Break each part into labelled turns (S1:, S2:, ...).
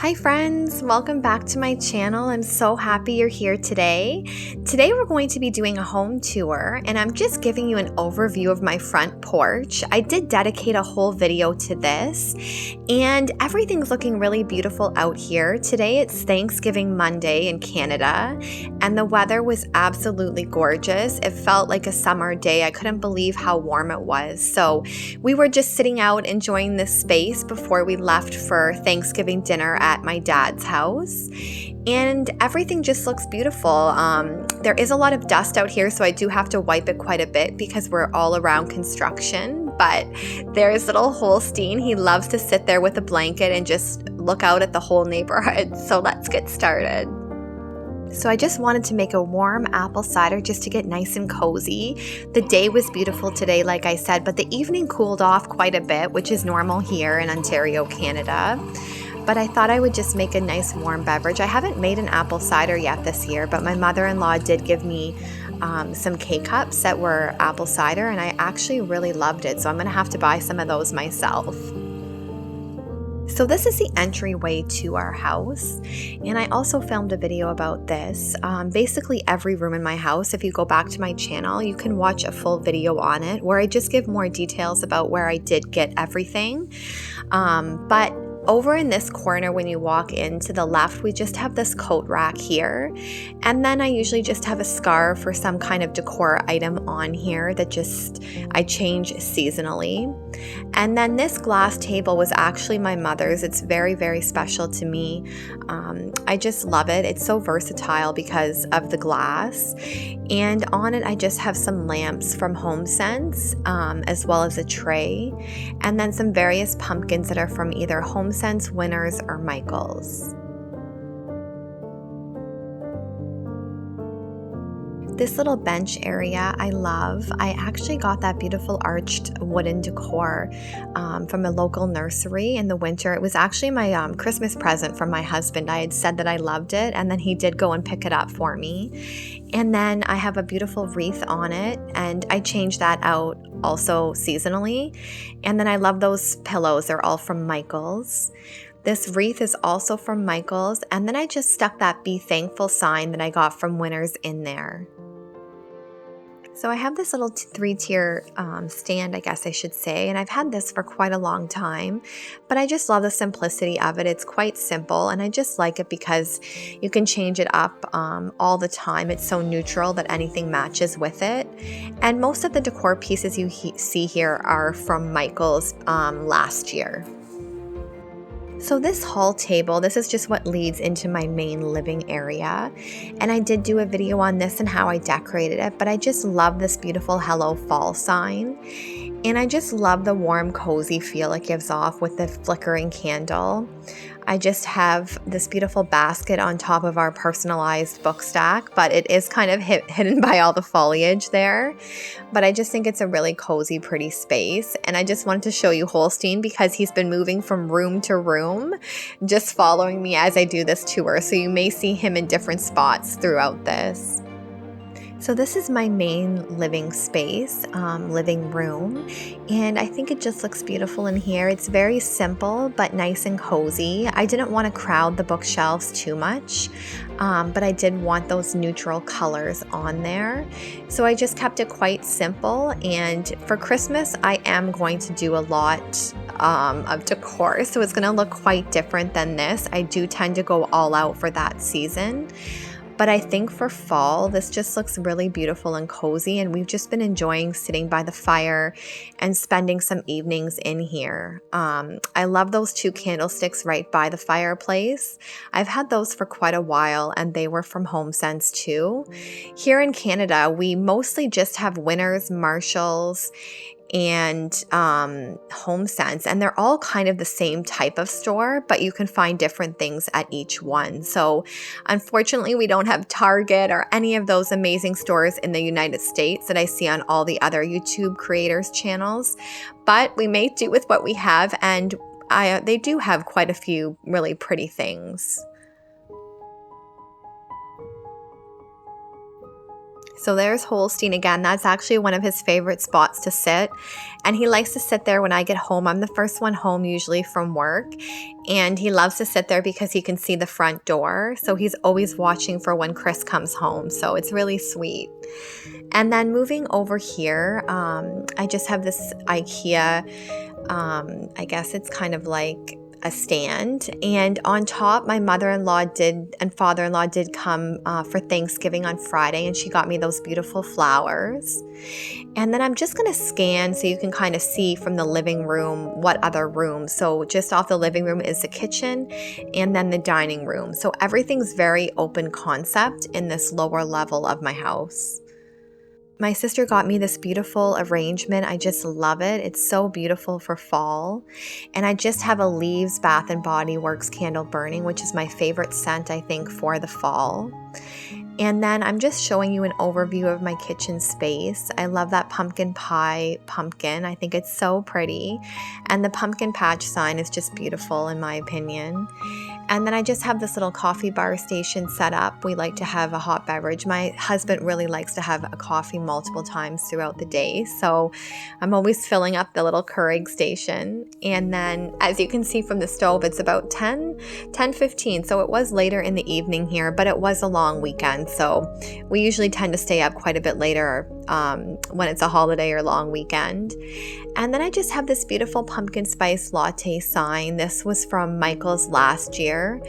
S1: Hi friends, welcome back to my channel. I'm so happy you're here today. Today we're going to be doing a home tour and I'm just giving you an overview of my front porch. I did dedicate a whole video to this and everything's looking really beautiful out here. Today it's Thanksgiving Monday in Canada and the weather was absolutely gorgeous. It felt like a summer day. I couldn't believe how warm it was. So we were just sitting out enjoying this space before we left for Thanksgiving dinner at my dad's house, and everything just looks beautiful. There is a lot of dust out here, so I do have to wipe it quite a bit because we're all around construction, but there's little Holstein. He loves to sit there with a blanket and just look out at the whole neighborhood, so let's get started. So I just wanted to make a warm apple cider just to get nice and cozy. The day was beautiful today, like I said, but the evening cooled off quite a bit, which is normal here in Ontario, Canada. But I thought I would just make a nice warm beverage. I haven't made an apple cider yet this year, but my mother-in-law did give me some K-Cups that were apple cider, and I actually really loved it, so I'm going to have to buy some of those myself. So this is the entryway to our house, and I also filmed a video about this. Basically every room in my house, if you go back to my channel, you can watch a full video on it where I just give more details about where I did get everything. But over in this corner, when you walk into the left, we just have this coat rack here. And then I usually just have a scarf or some kind of decor item on here that I change seasonally. And then this glass table was actually my mother's. It's very, very special to me. I just love it. It's so versatile because of the glass. And on it, I just have some lamps from HomeSense, as well as a tray. And then some various pumpkins that are from either HomeSense, Winners, or Michaels. This little bench area I love. I actually got that beautiful arched wooden decor from a local nursery in the winter. It was actually my Christmas present from my husband. I had said that I loved it, and then he did go and pick it up for me. And then I have a beautiful wreath on it, and I change that out also seasonally. And then I love those pillows. They're all from Michaels. This wreath is also from Michaels, and then I just stuck that Be Thankful sign that I got from Winners in there. So I have this little three-tier stand, I guess I should say, and I've had this for quite a long time, but I just love the simplicity of it. It's quite simple, and I just like it because you can change it up all the time. It's so neutral that anything matches with it, and most of the decor pieces you see here are from Michaels last year. So this hall table, this is just what leads into my main living area. And I did do a video on this and how I decorated it, but I just love this beautiful Hello Fall sign. And I just love the warm, cozy feel it gives off with the flickering candle. I just have this beautiful basket on top of our personalized book stack, but it is kind of hidden by all the foliage there. But I just think it's a really cozy, pretty space. And I just wanted to show you Holstein because he's been moving from room to room, just following me as I do this tour. So you may see him in different spots throughout this. So this is my main living space, living room, and I think it just looks beautiful in here. It's very simple but nice and cozy. I didn't want to crowd the bookshelves too much, but I did want those neutral colors on there. So I just kept it quite simple, and for Christmas I am going to do a lot of decor, so it's going to look quite different than this. I do tend to go all out for that season. But I think for fall, this just looks really beautiful and cozy, and we've just been enjoying sitting by the fire and spending some evenings in here. I love those two candlesticks right by the fireplace. I've had those for quite a while, and they were from HomeSense too. Here in Canada, we mostly just have Winners, Marshalls, and HomeSense, and they're all kind of the same type of store, but you can find different things at each one. So unfortunately, we don't have Target or any of those amazing stores in the United States that I see on all the other YouTube creators' channels, but we may do with what we have, and they do have quite a few really pretty things. So there's Holstein again. That's actually one of his favorite spots to sit. And he likes to sit there when I get home. I'm the first one home usually from work. And he loves to sit there because he can see the front door. So he's always watching for when Chris comes home. So it's really sweet. And then moving over here, I just have this IKEA, I guess it's kind of like a stand, and on top my mother-in-law and father-in-law did come for Thanksgiving on Friday, and she got me those beautiful flowers. And then I'm just going to scan so you can kind of see from the living room what other rooms. So just off the living room is the kitchen and then the dining room. So everything's very open concept in this lower level of my house. My sister got me this beautiful arrangement. I just love it. It's so beautiful for fall. And I just have a Leaves Bath & Body Works candle burning, which is my favorite scent, I think, for the fall. And then I'm just showing you an overview of my kitchen space. I love that pumpkin pie pumpkin. I think it's so pretty. And the pumpkin patch sign is just beautiful in my opinion. And then I just have this little coffee bar station set up. We like to have a hot beverage. My husband really likes to have a coffee multiple times throughout the day. So I'm always filling up the little Keurig station. And then as you can see from the stove, it's about 10:15. So it was later in the evening here, but it was a long weekend. So we usually tend to stay up quite a bit later when it's a holiday or long weekend. And then I just have this beautiful pumpkin spice latte sign. This was from Michael's last year.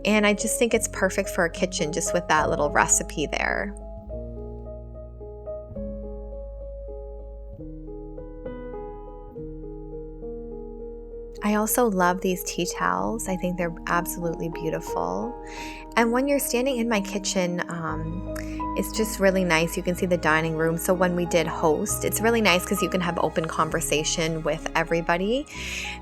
S1: And I just think it's perfect for a kitchen just with that little recipe there. I also love these tea towels. I think they're absolutely beautiful. And when you're standing in my kitchen, it's just really nice. You can see the dining room. So when we did host, it's really nice because you can have open conversation with everybody.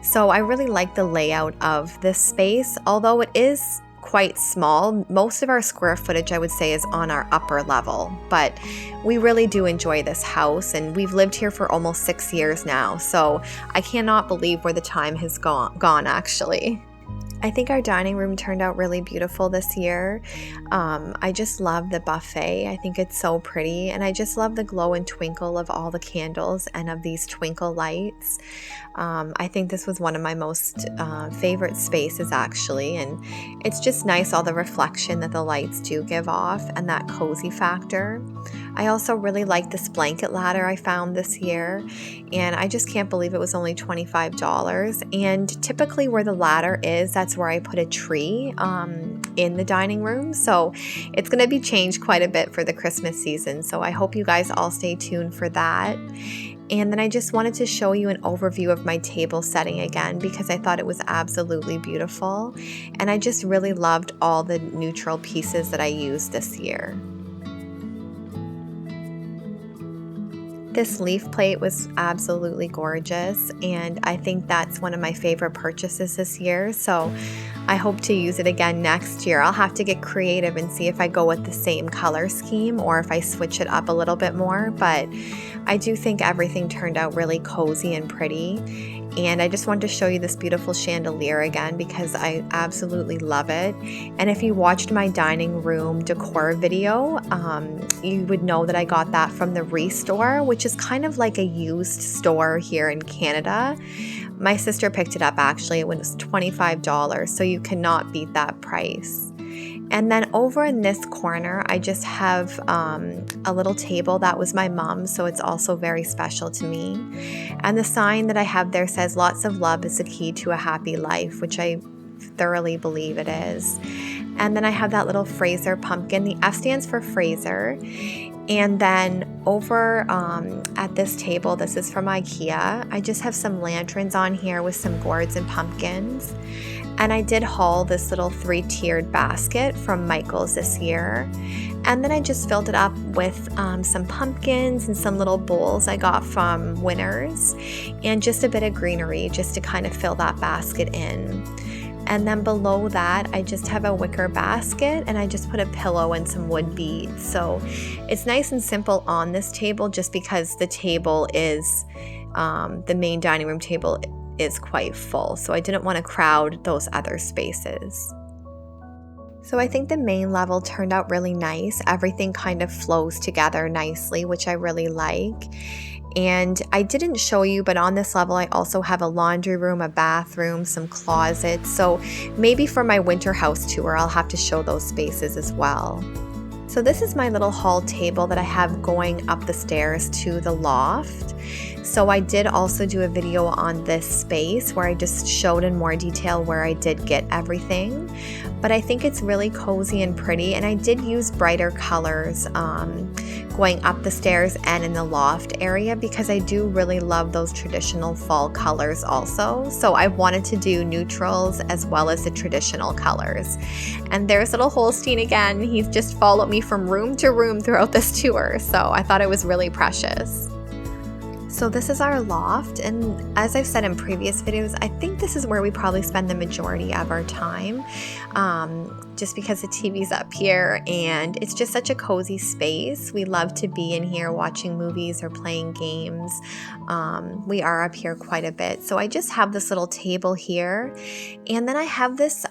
S1: So I really like the layout of this space, although it is quite small. Most of our square footage, I would say, is on our upper level, but we really do enjoy this house, and we've lived here for almost 6 years now, so I cannot believe where the time has gone actually. I think our dining room turned out really beautiful this year. I just love the buffet. I think it's so pretty, and I just love the glow and twinkle of all the candles and of these twinkle lights. I think this was one of my most favorite spaces actually, and it's just nice, all the reflection that the lights do give off and that cozy factor. I also really like this blanket ladder I found this year, and I just can't believe it was only $25. And typically where the ladder is, that's where I put a tree in the dining room. So it's going to be changed quite a bit for the Christmas season. So I hope you guys all stay tuned for that. And then I just wanted to show you an overview of my table setting again because I thought it was absolutely beautiful. And I just really loved all the neutral pieces that I used this year. This leaf plate was absolutely gorgeous, and I think that's one of my favorite purchases this year, so I hope to use it again next year. I'll have to get creative and see if I go with the same color scheme or if I switch it up a little bit more, but I do think everything turned out really cozy and pretty. And I just wanted to show you this beautiful chandelier again because I absolutely love it. And if you watched my dining room decor video, you would know that I got that from the Restore, which is kind of like a used store here in Canada. My sister picked it up actually. It was $25, so you cannot beat that price. And then over in this corner, I just have a little table that was my mom's, so it's also very special to me. And the sign that I have there says, "Lots of love is the key to a happy life," which I thoroughly believe it is. And then I have that little Fraser pumpkin. The F stands for Fraser. And then over at this table, this is from IKEA, I just have some lanterns on here with some gourds and pumpkins. And I did haul this little 3-tiered basket from Michael's this year. And then I just filled it up with some pumpkins and some little bowls I got from Winners and just a bit of greenery just to kind of fill that basket in. And then below that, I just have a wicker basket and I just put a pillow and some wood beads. So it's nice and simple on this table just because the table is, the main dining room table is quite full. So I didn't want to crowd those other spaces. So I think the main level turned out really nice. Everything kind of flows together nicely, which I really like. And I didn't show you, but on this level, I also have a laundry room, a bathroom, some closets. So maybe for my winter house tour, I'll have to show those spaces as well. So this is my little hall table that I have going up the stairs to the loft. So I did also do a video on this space where I just showed in more detail where I did get everything. But I think it's really cozy and pretty, and I did use brighter colors going up the stairs and in the loft area because I do really love those traditional fall colors also. So I wanted to do neutrals as well as the traditional colors. And there's little Holstein again. He's just followed me from room to room throughout this tour, so I thought it was really precious. So this is our loft, and as I've said in previous videos, I think this is where we probably spend the majority of our time, just because the TV's up here and it's just such a cozy space. We love to be in here watching movies or playing games. We are up here quite a bit. So I just have this little table here, and then I have this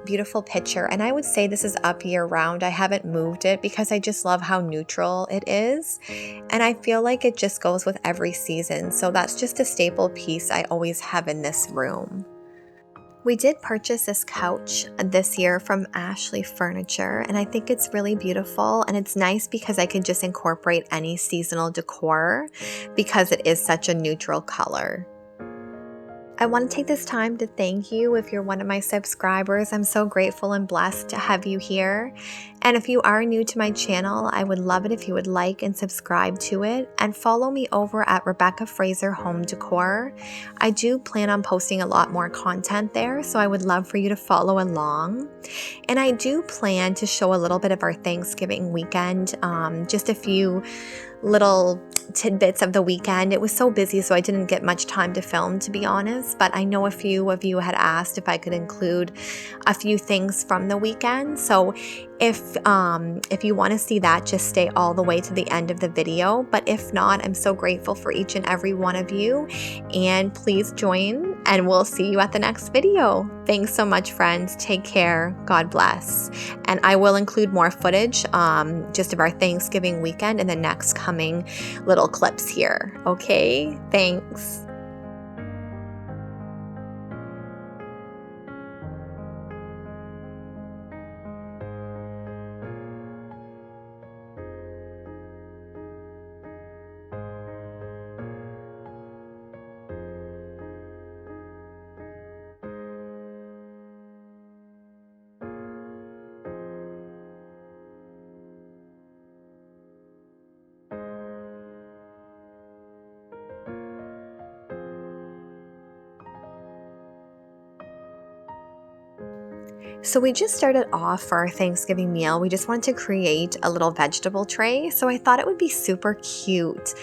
S1: beautiful picture, and I would say this is up year round. I haven't moved it because I just love how neutral it is, and I feel like it just goes with every season. So that's just a staple piece I always have in this room. We did purchase this couch this year from Ashley Furniture, and I think it's really beautiful, and it's nice because I can just incorporate any seasonal decor because it is such a neutral color. I want to take this time to thank you if you're one of my subscribers. I'm so grateful and blessed to have you here. And if you are new to my channel, I would love it if you would like and subscribe to it and follow me over at Rebecca Fraser Home Decor. I do plan on posting a lot more content there, so I would love for you to follow along. And I do plan to show a little bit of our Thanksgiving weekend, just a few little tidbits of the weekend. It was so busy, so I didn't get much time to film, to be honest, but I know a few of you had asked if I could include a few things from the weekend. So if you want to see that, just stay all the way to the end of the video. But if not, I'm so grateful for each and every one of you, and please join, and we'll see you at the next video. Thanks so much, friends. Take care. God bless. And I will include more footage just of our Thanksgiving weekend in the next coming little clips here. Okay? Thanks. So we just started off for our Thanksgiving meal. We just wanted to create a little vegetable tray. So I thought it would be super cute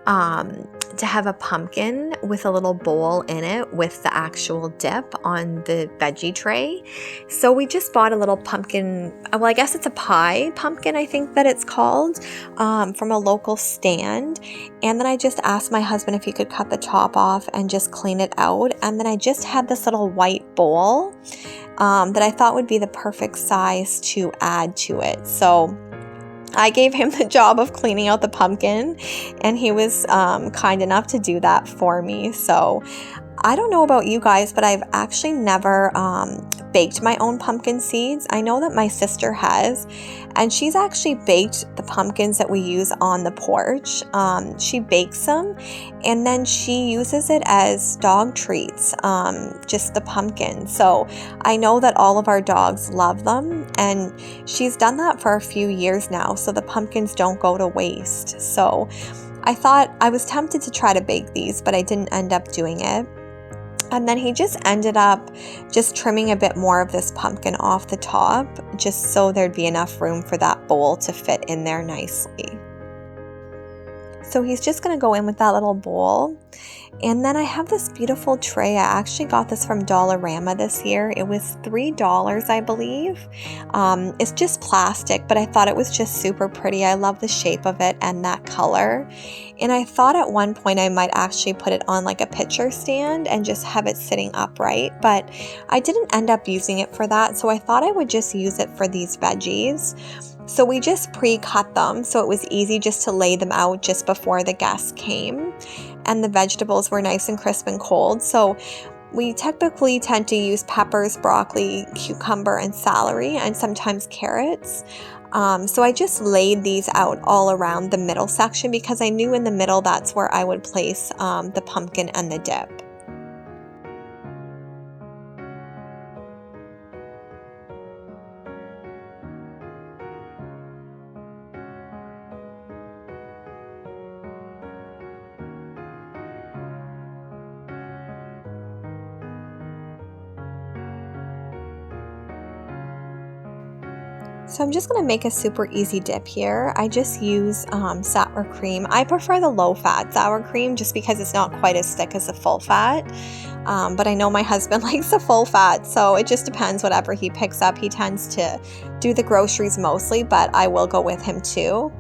S1: to have a pumpkin with a little bowl in it with the actual dip on the veggie tray. So we just bought a little pumpkin, well, I guess it's a pie pumpkin, I think that it's called, from a local stand. And then I just asked my husband if he could cut the top off and just clean it out. And then I just had this little white bowl that I thought would be the perfect size to add to it. So I gave him the job of cleaning out the pumpkin, and he was kind enough to do that for me. So I don't know about you guys, but I've actually never baked my own pumpkin seeds. I know that my sister has, and she's actually baked the pumpkins that we use on the porch. She bakes them, and then she uses it as dog treats, just the pumpkin. So I know that all of our dogs love them, and she's done that for a few years now, so the pumpkins don't go to waste. So I thought I was tempted to try to bake these, but I didn't end up doing it. And then he just ended up just trimming a bit more of this pumpkin off the top, just so there'd be enough room for that bowl to fit in there nicely. So he's just going to go in with that little bowl. And then I have this beautiful tray. I actually got this from Dollarama this year. It was $3, I believe. It's just plastic, but I thought it was just super pretty. I love the shape of it and that color. And I thought at one point I might actually put it on like a picture stand and just have it sitting upright, but I didn't end up using it for that. So I thought I would just use it for these veggies. So we just pre-cut them, so it was easy just to lay them out just before the guests came. And the vegetables were nice and crisp and cold. So we typically tend to use peppers, broccoli, cucumber, and celery, and sometimes carrots. So I just laid these out all around the middle section because I knew in the middle that's where I would place the pumpkin and the dip. So I'm just going to make a super easy dip here. I just use sour cream. I prefer the low-fat sour cream just because it's not quite as thick as the full-fat. But I know my husband likes the full-fat, so it just depends whatever he picks up. He tends to do the groceries mostly, but I will go with him too.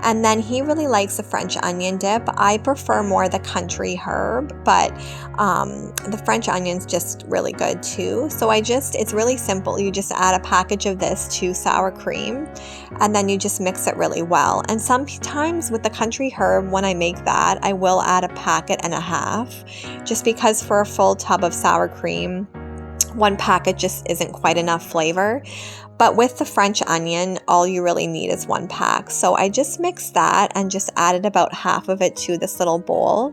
S1: And then he really likes the French onion dip. I prefer more the country herb, but the French onion's just really good too. So it's really simple. You just add a package of this to sour cream, and then you just mix it really well. And sometimes with the country herb, when I make that, I will add a packet and a half, just because for a full tub of sour cream, one packet just isn't quite enough flavor. But with the French onion, all you really need is one pack. So I just mixed that and just added about half of it to this little bowl.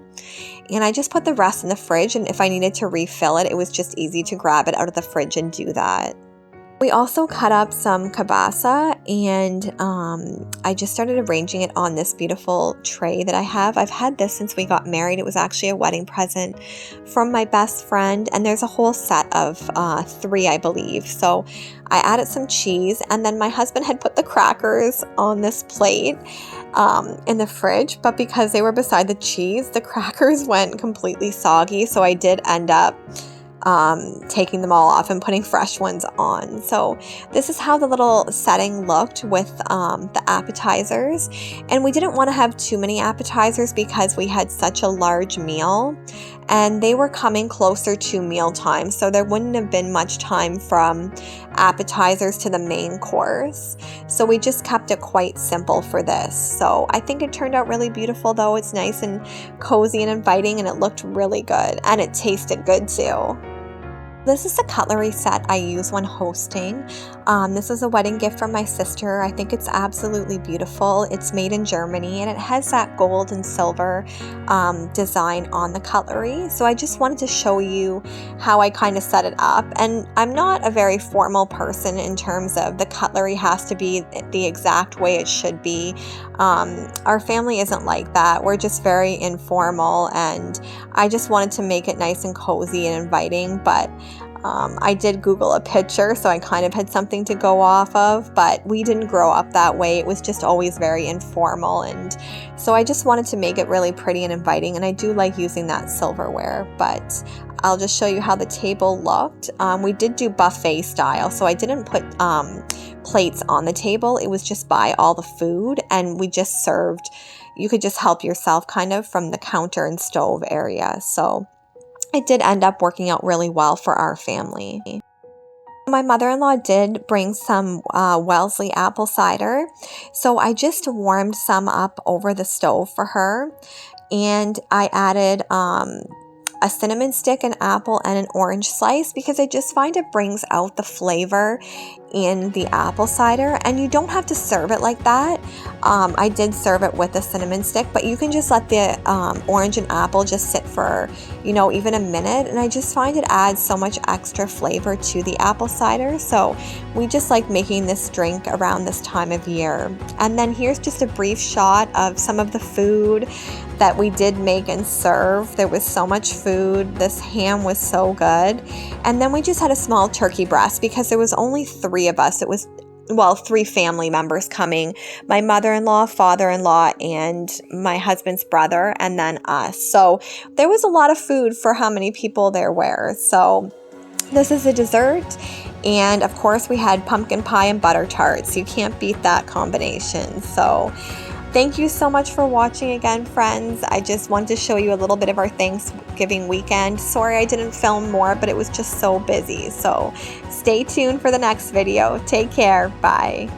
S1: And I just put the rest in the fridge, and if I needed to refill it, it was just easy to grab it out of the fridge and do that. We also cut up some kielbasa, and I just started arranging it on this beautiful tray that I have. I've had this since we got married. It was actually a wedding present from my best friend, and there's a whole set of 3, I believe. So I added some cheese, and then my husband had put the crackers on this plate in the fridge, but because they were beside the cheese, the crackers went completely soggy, so I did end up taking them all off and putting fresh ones on. So this is how the little setting looked with the appetizers, and we didn't want to have too many appetizers because we had such a large meal and they were coming closer to mealtime, so there wouldn't have been much time from appetizers to the main course. So we just kept it quite simple for this. So I think it turned out really beautiful though. It's nice and cozy and inviting, and it looked really good, and it tasted good too. This is the cutlery set I use when hosting. This is a wedding gift from my sister. I think it's absolutely beautiful. It's made in Germany, and it has that gold and silver design on the cutlery. So I just wanted to show you how I kind of set it up. And I'm not a very formal person in terms of the cutlery has to be the exact way it should be. Our family isn't like that. We're just very informal, and I just wanted to make it nice and cozy and inviting, but I did Google a picture, so I kind of had something to go off of, but we didn't grow up that way. It was just always very informal, and so I just wanted to make it really pretty and inviting, and I do like using that silverware, but I'll just show you how the table looked. We did do buffet style, so I didn't put plates on the table. It was just by all the food, and we just served. You could just help yourself kind of from the counter and stove area, so it did end up working out really well for our family. My mother-in-law did bring some Wellesley apple cider, so I just warmed some up over the stove for her, and I added a cinnamon stick, an apple, and an orange slice because I just find it brings out the flavor in the apple cider, and you don't have to serve it like that. I did serve it with a cinnamon stick, but you can just let the orange and apple just sit for, even a minute, and I just find it adds so much extra flavor to the apple cider. So we just like making this drink around this time of year. And then here's just a brief shot of some of the food that we did make and serve. There was so much food. This ham was so good. And then we just had a small turkey breast because there was only 3 of us. It was well, 3 family members coming, my mother-in-law, father-in-law, and my husband's brother, and then us. So there was a lot of food for how many people there were. So this is a dessert, and of course we had pumpkin pie and butter tarts. You can't beat that combination. So thank you so much for watching again, friends. I just wanted to show you a little bit of our Thanksgiving weekend. Sorry I didn't film more, but it was just so busy. So stay tuned for the next video. Take care. Bye.